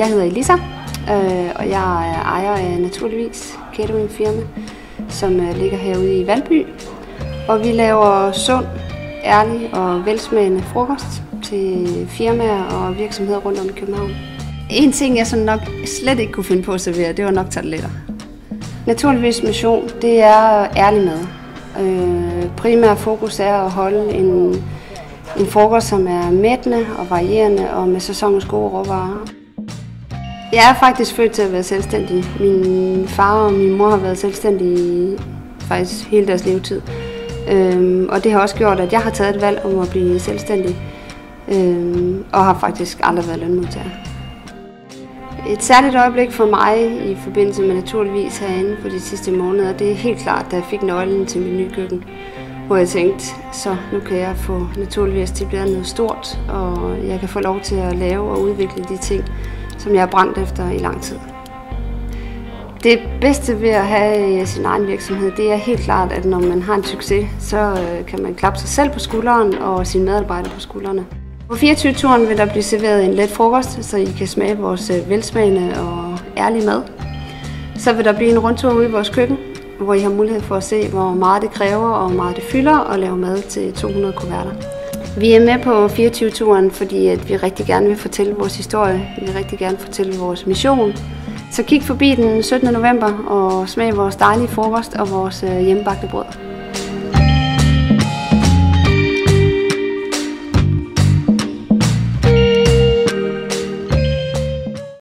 Jeg hedder Elisa, og jeg er ejer af Naturligvis cateringfirma, som ligger herude i Valby. Og vi laver sund, ærlig og velsmagende frokost til firmaer og virksomheder rundt om i København. En ting, jeg sådan nok slet ikke kunne finde på at servere, det var nok tarteletter. Naturligvis mission, det er ærlig mad. Primær fokus er at holde en frokost, som er mættende og varierende og med sæsonens gode råvarer. Jeg er faktisk født til at være selvstændig. Min far og min mor har været selvstændige faktisk hele deres levetid. Og det har også gjort, at jeg har taget et valg om at blive selvstændig. Og har faktisk aldrig været lønmodtager. Et særligt øjeblik for mig i forbindelse med Naturligvis herinde for de sidste måneder, det er helt klart, da jeg fik nøglen til mit nye køkken. Hvor jeg tænkte, så nu kan jeg få Naturligvis til at blive noget stort, og jeg kan få lov til at lave og udvikle de ting, som jeg har brændt efter i lang tid. Det bedste ved at have sin egen virksomhed, det er helt klart, at når man har en succes, så kan man klappe sig selv på skulderen og sine medarbejdere på skuldrene. På 24-turen vil der blive serveret en let frokost, så I kan smage vores velsmagende og ærlige mad. Så vil der blive en rundtur ude i vores køkken, hvor I har mulighed for at se, hvor meget det kræver og hvor meget det fylder og lave mad til 200 kuverter. Vi er med på 24-turen, fordi at vi rigtig gerne vil fortælle vores historie. Vi vil rigtig gerne fortælle vores mission. Så kig forbi den 17. november og smag vores dejlige frokost og vores hjemmebagte brød.